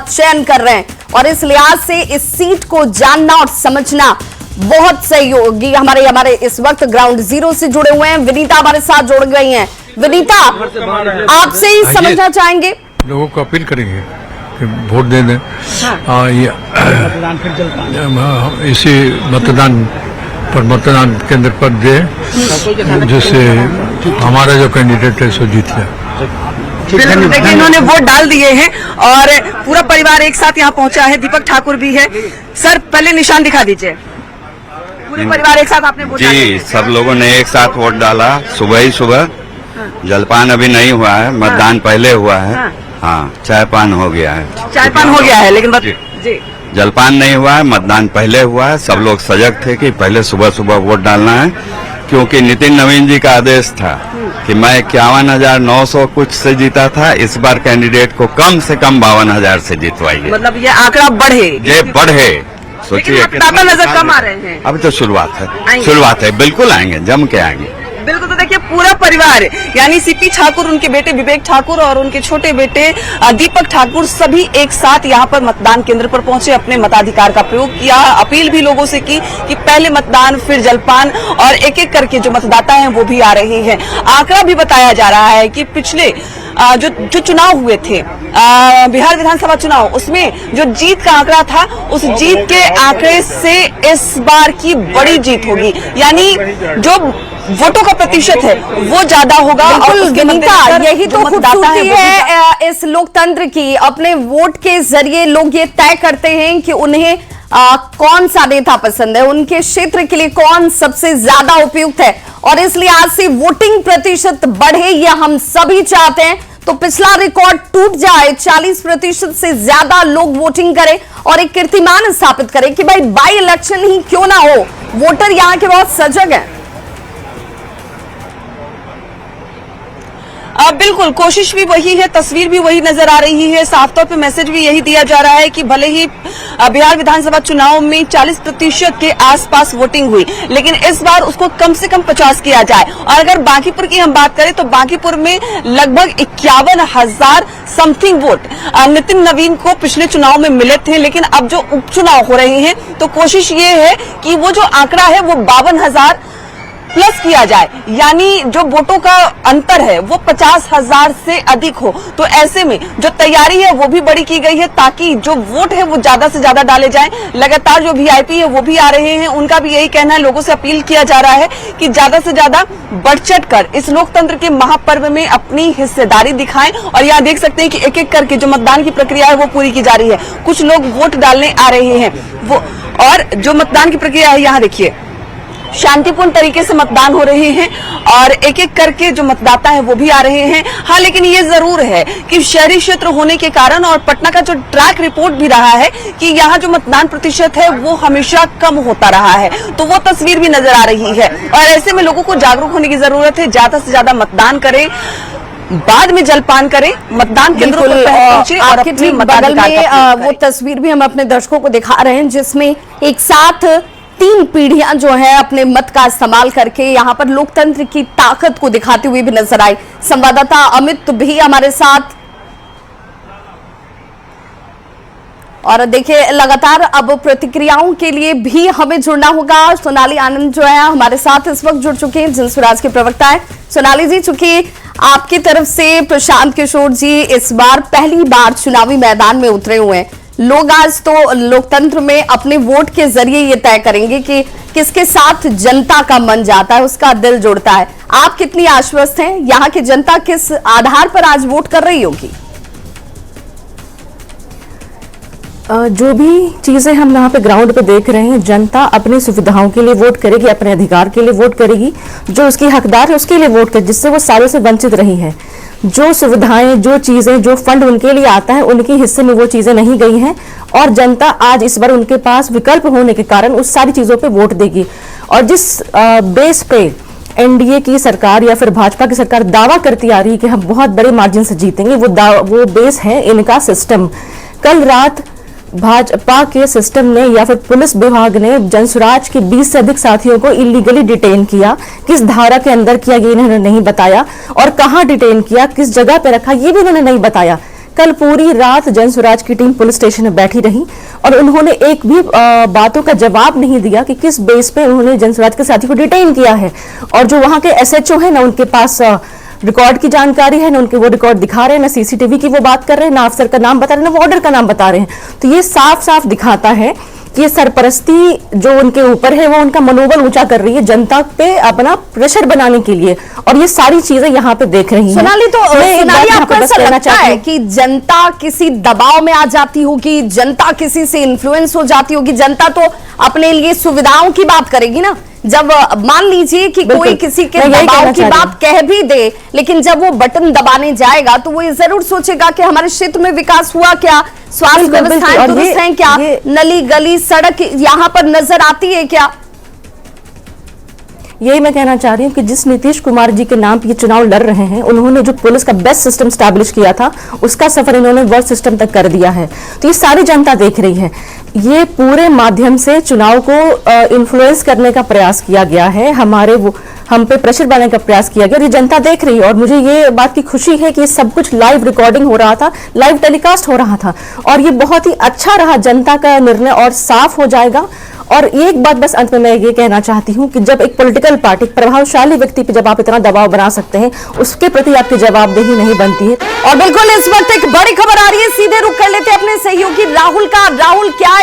चयन कर रहे हैं और इस लिहाज से इस सीट को जानना और समझना बहुत सहयोगी हमारे इस वक्त ग्राउंड जीरो से जुड़े हुए हैं। विनीता हमारे साथ जुड़ गई हैं। विनीता, आपसे ही समझना चाहेंगे, लोगों को अपील करेंगे कि वोट दे दें। इसी मतदान केंद्र पर दे, जिससे हमारा जो कैंडिडेट है सो जीत जाए। देखिए, इन्होंने वोट डाल दिए हैं और पूरा परिवार एक साथ यहाँ पहुंचा है। दीपक ठाकुर भी है। सर, पहले निशान दिखा दीजिए। पूरे परिवार एक साथ आपने वोट डाला? जी, सब लोगों ने एक साथ वोट डाला। सुबह ही सुबह। जलपान अभी नहीं हुआ है, मतदान पहले हुआ है। हाँ, चाय पान हो गया है। चाय पान हो गया है, लेकिन जी जलपान नहीं हुआ है, मतदान पहले हुआ है। सब लोग सजग थे कि पहले सुबह सुबह वोट डालना है, क्योंकि नितिन नवीन जी का आदेश था कि मैं 51,900 कुछ से जीता था, इस बार कैंडिडेट को कम से कम 52,000 से जितवाइए। मतलब ये आंकड़ा बढ़े, ये बढ़े। सोचिए, नजर कम आ रहे हैं। अभी तो शुरुआत है, बिल्कुल आएंगे, जम के आएंगे। बिल्कुल। तो देखिए, पूरा परिवार यानी सीपी ठाकुर, उनके बेटे विवेक ठाकुर और उनके छोटे बेटे दीपक ठाकुर सभी एक साथ यहाँ पर मतदान केंद्र पर पहुंचे, अपने मताधिकार का प्रयोग किया। अपील भी लोगों से की कि पहले मतदान फिर जलपान, और एक एक करके जो मतदाता हैं वो भी आ रहे हैं। आंकड़ा भी बताया जा रहा है कि पिछले जो चुनाव हुए थे, बिहार विधानसभा चुनाव, उसमें जो जीत का आंकड़ा था, उस जीत के आंकड़े से इस बार की बड़ी जीत होगी। यानी जो वोटों का प्रतिशत है वो ज्यादा होगा। और विनीता, यही तो खूबसूरती है इस लोकतंत्र की। अपने वोट के जरिए लोग ये तय करते हैं कि उन्हें कौन सा नेता पसंद है, उनके क्षेत्र के लिए कौन सबसे ज्यादा उपयुक्त है, और इसलिए आज से वोटिंग प्रतिशत बढ़े, ये हम सभी चाहते हैं। तो पिछला रिकॉर्ड टूट जाए, 40% से ज्यादा लोग वोटिंग करें और एक कीर्तिमान स्थापित करें कि भाई बाई इलेक्शन ही क्यों ना हो, वोटर यहाँ के बहुत सजग हैं। बिल्कुल, कोशिश भी वही है, तस्वीर भी वही नजर आ रही है। साफ तौर पे मैसेज भी यही दिया जा रहा है कि भले ही बिहार विधानसभा चुनाव में 40% के आसपास वोटिंग हुई, लेकिन इस बार उसको कम से कम 50 किया जाए। और अगर बांकीपुर की हम बात करें तो बांकीपुर में लगभग 51,000 समथिंग वोट नितिन नवीन को पिछले चुनाव में मिले थे, लेकिन अब जो उपचुनाव हो रहे हैं तो कोशिश ये है कि वो जो आंकड़ा है वो 52,000 प्लस किया जाए, यानी जो वोटों का अंतर है वो 50,000 से अधिक हो। तो ऐसे में जो तैयारी है वो भी बड़ी की गई है, ताकि जो वोट है वो ज्यादा से ज्यादा डाले जाएं। लगातार जो वीआईपी है वो भी आ रहे हैं, उनका भी यही कहना है, लोगों से अपील किया जा रहा है कि ज्यादा से ज्यादा बढ़ चढ़ कर इस लोकतंत्र के महापर्व में अपनी हिस्सेदारी दिखाएं। और यहाँ देख सकते हैं कि एक एक करके जो मतदान की प्रक्रिया है वो पूरी की जा रही है। कुछ लोग वोट डालने आ रहे हैं वो, और जो मतदान की प्रक्रिया है यहाँ देखिए, शांतिपूर्ण तरीके से मतदान हो रहे हैं और एक एक करके जो मतदाता हैं वो भी आ रहे हैं। हाँ, लेकिन ये जरूर है कि शहरी क्षेत्र होने के कारण और पटना का जो ट्रैक रिपोर्ट भी रहा है कि यहाँ जो मतदान प्रतिशत है वो हमेशा कम होता रहा है, तो वो तस्वीर भी नजर आ रही है। और ऐसे में लोगों को जागरूक होने की जरूरत है, ज्यादा से ज्यादा मतदान करें, बाद में जलपान करें, मतदान केंद्रों पर पहुंचे और अपने मताधिकार का वो तस्वीर भी हम अपने दर्शकों को दिखा रहे हैं, जिसमें एक साथ 3 पीढ़ियां जो है अपने मत का इस्तेमाल करके यहां पर लोकतंत्र की ताकत को दिखाती हुई भी नजर आई। संवाददाता अमित भी हमारे साथ, और देखिए लगातार अब प्रतिक्रियाओं के लिए भी हमें जुड़ना होगा। सोनाली आनंद जो है हमारे साथ इस वक्त जुड़ चुके हैं, जनस्वराज के प्रवक्ता है। सोनाली जी, चूंकि आपकी तरफ से प्रशांत किशोर जी इस बार पहली बार चुनावी मैदान में उतरे हुए हैं, लोग आज तो लोकतंत्र में अपने वोट के जरिए ये तय करेंगे कि किसके साथ जनता का मन जाता है, उसका दिल जुड़ता है। आप कितनी आश्वस्त हैं, यहाँ की जनता किस आधार पर आज वोट कर रही होगी? जो भी चीजें हम यहाँ पे ग्राउंड पे देख रहे हैं, जनता अपनी सुविधाओं के लिए वोट करेगी, अपने अधिकार के लिए वोट करेगी, जो उसकी हकदार है उसके लिए वोट करे, जिससे वो सालों से वंचित रही है। जो सुविधाएं, जो चीजें, जो फंड उनके लिए आता है, उनके हिस्से में वो चीजें नहीं गई हैं, और जनता आज इस बार उनके पास विकल्प होने के कारण उस सारी चीजों पे वोट देगी। और जिस बेस पे एनडीए की सरकार या फिर भाजपा की सरकार दावा करती आ रही है कि हम बहुत बड़े मार्जिन से जीतेंगे, वो बेस है इनका सिस्टम। कल रात भाजपा के सिस्टम ने या फिर पुलिस विभाग ने जनसुराज के 20 से अधिक साथियों को इलीगली डिटेन किया। किस धारा के अंदर किया ये इन्होंने नहीं बताया, और कहां डिटेन किया, किस जगह पे रखा ये भी इन्होंने नहीं बताया। कल पूरी रात जन स्वराज की टीम पुलिस स्टेशन में बैठी रही और उन्होंने एक भी बातों का जवाब नहीं दिया कि किस बेस पे उन्होंने जन स्वराज के साथी को डिटेन किया है। और जो वहां के एसएचओ है ना, उनके पास रिकॉर्ड की जानकारी है, ना उनके वो रिकॉर्ड दिखा रहे हैं, ना सीसीटीवी की वो बात कर रहे हैं, ना अफसर का नाम बता रहे हैं, ना वो ऑर्डर का नाम बता रहे हैं। तो ये साफ साफ दिखाता है कि ये सरपरस्ती जो उनके ऊपर है वो उनका मनोबल ऊंचा कर रही है जनता पे अपना प्रेशर बनाने के लिए, और ये सारी चीजें यहाँ पे देख रही हैं। सोनाली, तो मैं एक सोनाली, बात यहाँ आपको पे बस ऐसा कहना लगता चाहती है हूँ कि जनता किसी दबाव में आ जाती होगी, जनता किसी से इन्फ्लुएंस हो जाती होगी? जनता तो अपने लिए सुविधाओं की बात करेगी ना। जब मान लीजिए कि कोई किसी के दबाव की बात कह भी दे, लेकिन जब वो बटन दबाने जाएगा तो वो ये जरूर सोचेगा कि हमारे क्षेत्र में विकास हुआ क्या, स्वास्थ्य व्यवस्थाएं दुरुस्त हैं क्या, नली गली सड़क यहाँ पर नजर आती है क्या? यही मैं कहना चाह रही हूँ कि जिस नीतीश कुमार जी के नाम पे ये चुनाव लड़ रहे हैं, उन्होंने जो पुलिस का बेस्ट सिस्टम स्टैब्लिश किया था, उसका सफर इन्होंने वर्स्ट सिस्टम तक कर दिया है। तो ये सारी जनता देख रही है। ये पूरे माध्यम से चुनाव को इन्फ्लुएंस करने का प्रयास किया गया है, हम पे प्रेशर बनाने का प्रयास किया गया, और ये जनता देख रही है। और मुझे ये बात की खुशी है कि ये सब कुछ लाइव रिकॉर्डिंग हो रहा था, लाइव टेलीकास्ट हो रहा था, और ये बहुत ही अच्छा रहा जनता का निर्णय, और साफ हो जाएगा। और एक बात बस अंत में मैं ये कहना चाहती हूँ कि जब एक पॉलिटिकल पार्टी, प्रभावशाली व्यक्ति पे जब आप इतना दबाव बना सकते हैं, उसके प्रति आपकी जवाबदेही नहीं बनती है। और बिल्कुल इस वक्त एक बड़ी खबर आ रही है, सीधे रुख कर लेते हैं अपने सहयोगी राहुल का। राहुल, क्या